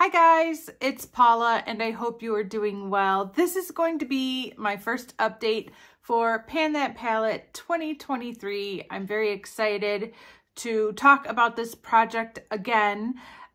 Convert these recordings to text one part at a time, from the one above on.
Hi guys, it's Paula and I hope you are doing well. This is going to be my first update for Pan That Palette 2023. I'm very excited to talk about this project again.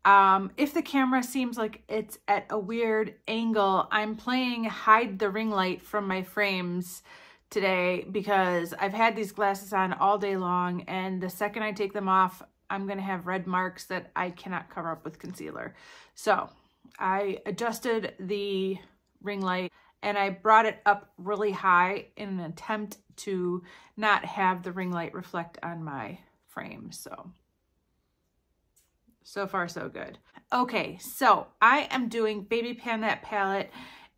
If the camera seems like it's at a weird angle, I'm playing hide the ring light from my frames today because I've had these glasses on all day long, and the second I take them off, I'm going to have red marks that I cannot cover up with concealer. So I adjusted the ring light and I brought it up really high in an attempt to not have the ring light reflect on my frame. So far so good. Okay, so I am doing Baby Pan That Palette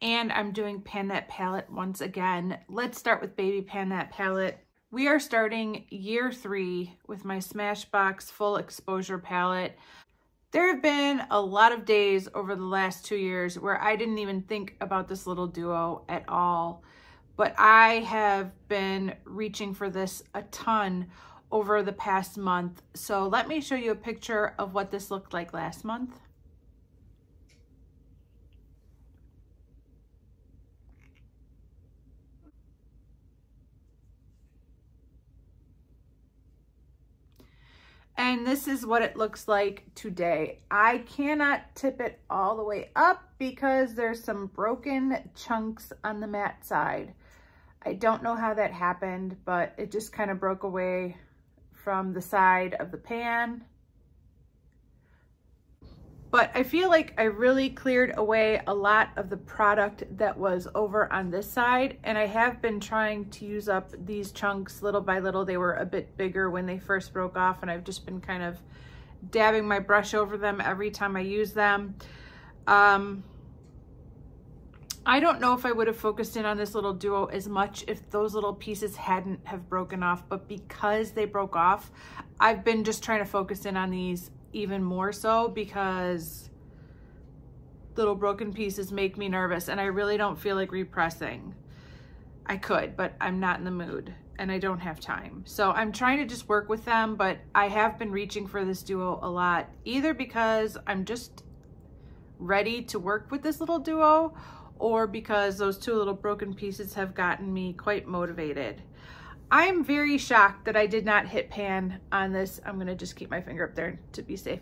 and I'm doing Pan That Palette once again. Let's start with Baby Pan That Palette. We are starting year 3 with my Smashbox Full Exposure Palette. There have been a lot of days over the last 2 years where I didn't even think about this little duo at all, but I have been reaching for this a ton over the past month. So let me show you a picture of what this looked like last month. And this is what it looks like today. I cannot tip it all the way up because there's some broken chunks on the matte side. I don't know how that happened, but it just kind of broke away from the side of the pan. But I feel like I really cleared away a lot of the product that was over on this side, and I have been trying to use up these chunks little by little. They were a bit bigger when they first broke off, and I've just been kind of dabbing my brush over them every time I use them. I don't know if I would have focused in on this little duo as much if those little pieces hadn't have broken off, but because they broke off, I've been just trying to focus in on these even more so because little broken pieces make me nervous and I really don't feel like repressing. I could, but I'm not in the mood and I don't have time. So I'm trying to just work with them, but I have been reaching for this duo a lot, either because I'm just ready to work with this little duo or because those 2 little broken pieces have gotten me quite motivated. I'm very shocked that I did not hit pan on this. I'm gonna just keep my finger up there to be safe.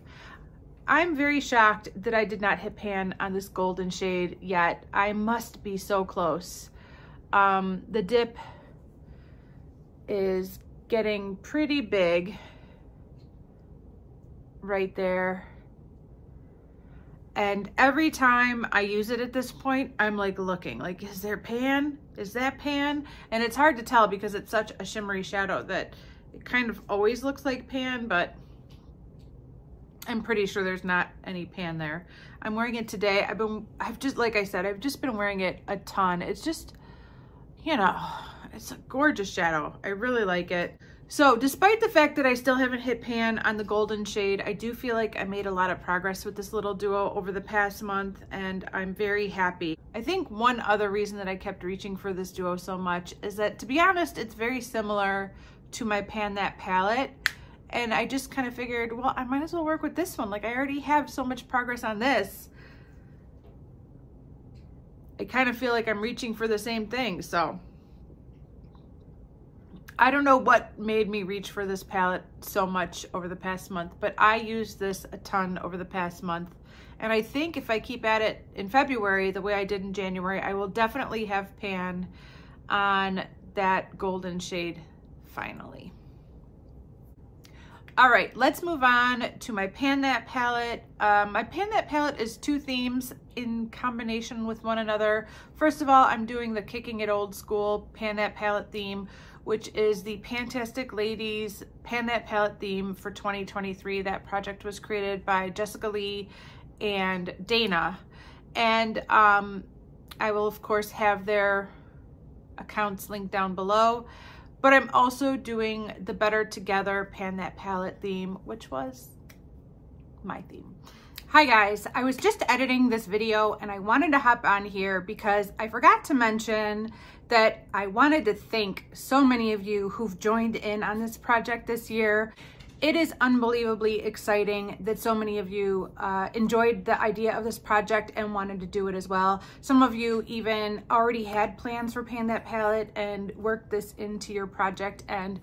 I'm very shocked that I did not hit pan on this golden shade yet. I must be so close. The dip is getting pretty big right there. And every time I use it at this point, I'm like looking, like, is there pan? Is that pan? And it's hard to tell because it's such a shimmery shadow that it kind of always looks like pan, but I'm pretty sure there's not any pan there. I'm wearing it today. I've just, like I said, I've just been wearing it a ton. It's just, you know, it's a gorgeous shadow. I really like it. So despite the fact that I still haven't hit pan on the golden shade, I do feel like I made a lot of progress with this little duo over the past month, and I'm very happy. I think one other reason that I kept reaching for this duo so much is that, to be honest, it's very similar to my Pan That palette, and I just kind of figured, well, I might as well work with this one. Like, I already have so much progress on this. I kind of feel like I'm reaching for the same thing, so I don't know what made me reach for this palette so much over the past month, but I used this a ton over the past month. And I think if I keep at it in February the way I did in January, I will definitely have pan on that golden shade finally. All right, let's move on to my Pan That palette. My Pan That palette is 2 themes in combination with one another. First of all, I'm doing the Kicking It Old School Pan That palette theme, which is the Pantastic Ladies Pan That palette theme for 2023. That project was created by Jessica Lee and Dana. And I will, of course, have their accounts linked down below. But I'm also doing the Better Together Pan That palette theme, which was my theme. Hi guys, I was just editing this video and I wanted to hop on here because I forgot to mention that I wanted to thank so many of you who've joined in on this project this year. It is unbelievably exciting that so many of you enjoyed the idea of this project and wanted to do it as well. Some of you even already had plans for Pan That Palette and worked this into your project. And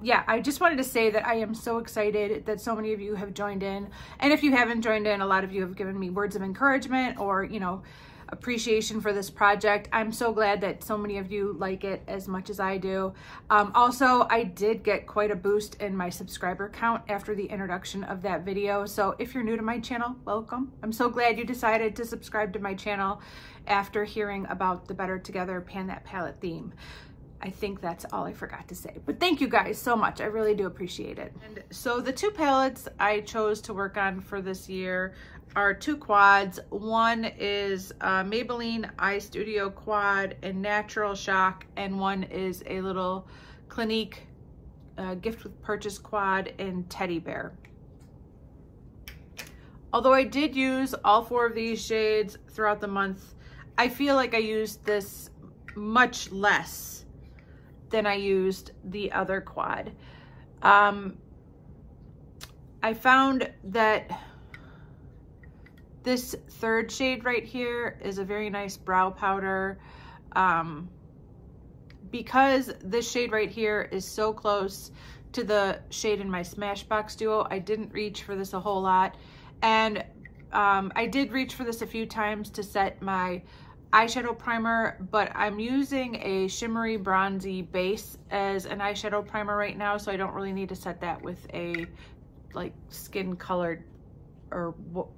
yeah, I just wanted to say that I am so excited that so many of you have joined in. And if you haven't joined in, a lot of you have given me words of encouragement or, you know, appreciation for this project. I'm so glad that so many of you like it as much as I do. Also, I did get quite a boost in my subscriber count after the introduction of that video. So if you're new to my channel, welcome. I'm so glad you decided to subscribe to my channel after hearing about the Better Together Pan That Palette theme. I think that's all I forgot to say, but thank you guys so much. I really do appreciate it. And so the two palettes I chose to work on for this year are two quads. One is Maybelline Eye Studio Quad in Natural Shock, and one is a little Clinique Gift with Purchase Quad in Teddy Bear. Although I did use all four of these shades throughout the month, I feel like I used this much less than I used the other quad. I found that this third shade right here is a very nice brow powder. Because this shade right here is so close to the shade in my Smashbox Duo, I didn't reach for this a whole lot. And I did reach for this a few times to set my eyeshadow primer, but I'm using a shimmery bronzy base as an eyeshadow primer right now, so I don't really need to set that with a like skin colored or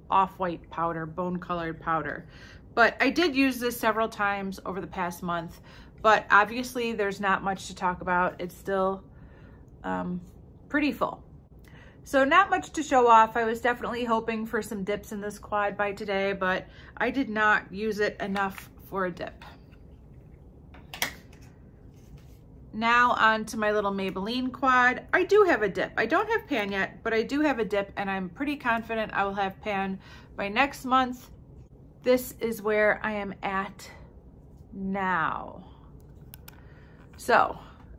off-white powder, bone colored powder. But I did use this several times over the past month, but obviously there's not much to talk about. It's still pretty full. So not much to show off. I was definitely hoping for some dips in this quad by today, but I did not use it enough for a dip. Now on to my little Maybelline quad. I do have a dip. I don't have pan yet, but I do have a dip, and I'm pretty confident I will have pan by next month. This is where I am at now. So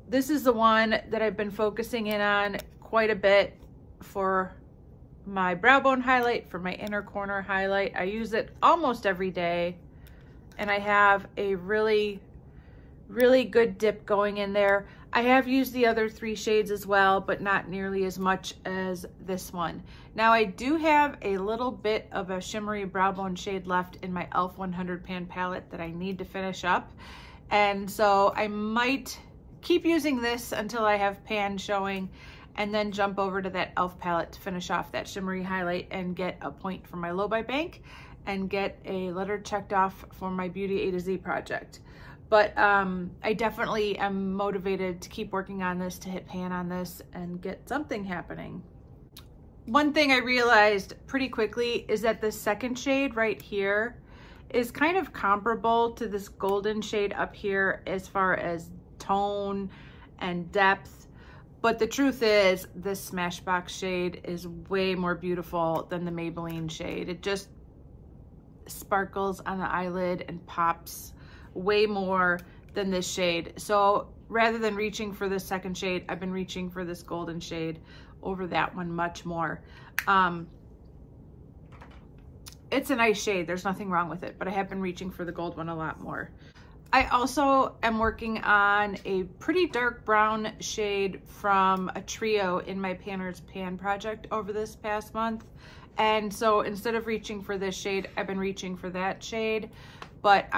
this is the one that I've been focusing in on quite a bit for my brow bone highlight, for my inner corner highlight. I use it almost every day, and I have a really good dip going in there. I have used the other three shades as well, but not nearly as much as this one. Now I do have a little bit of a shimmery brow bone shade left in my e.l.f. 100 pan palette that I need to finish up. And so I might keep using this until I have pan showing, and then jump over to that e.l.f. palette to finish off that shimmery highlight and get a point for my low by bank and get a letter checked off for my Beauty A to Z project. But I definitely am motivated to keep working on this, to hit pan on this and get something happening. One thing I realized pretty quickly is that the second shade right here is kind of comparable to this golden shade up here as far as tone and depth. But the truth is, this Smashbox shade is way more beautiful than the Maybelline shade. It just sparkles on the eyelid and pops way more than this shade. So rather than reaching for this second shade, I've been reaching for this golden shade over that one much more. It's a nice shade, there's nothing wrong with it, but I have been reaching for the gold one a lot more. I also am working on a pretty dark brown shade from a trio in my Panner's Pan project over this past month. And so instead of reaching for this shade, I've been reaching for that shade, but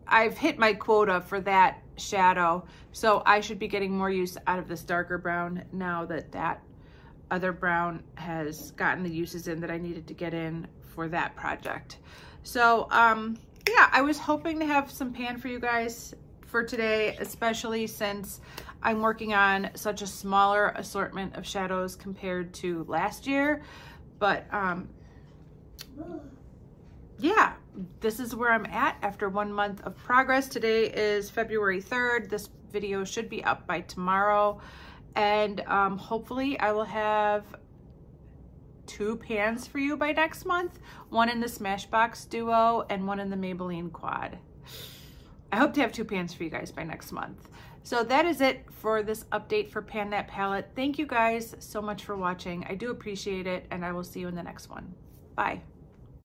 I've hit my quota for that shadow, so I should be getting more use out of this darker brown now that that other brown has gotten the uses in that I needed to get in for that project. So yeah, I was hoping to have some pan for you guys for today, especially since I'm working on such a smaller assortment of shadows compared to last year. But yeah, this is where I'm at after 1 month of progress. Today is February 3rd. This video should be up by tomorrow. And hopefully I will have 2 pans for you by next month. One in the Smashbox Duo and one in the Maybelline Quad. I hope to have 2 pans for you guys by next month. So that is it for this update for Pan That palette. Thank you guys so much for watching. I do appreciate it, and I will see you in the next one. Bye.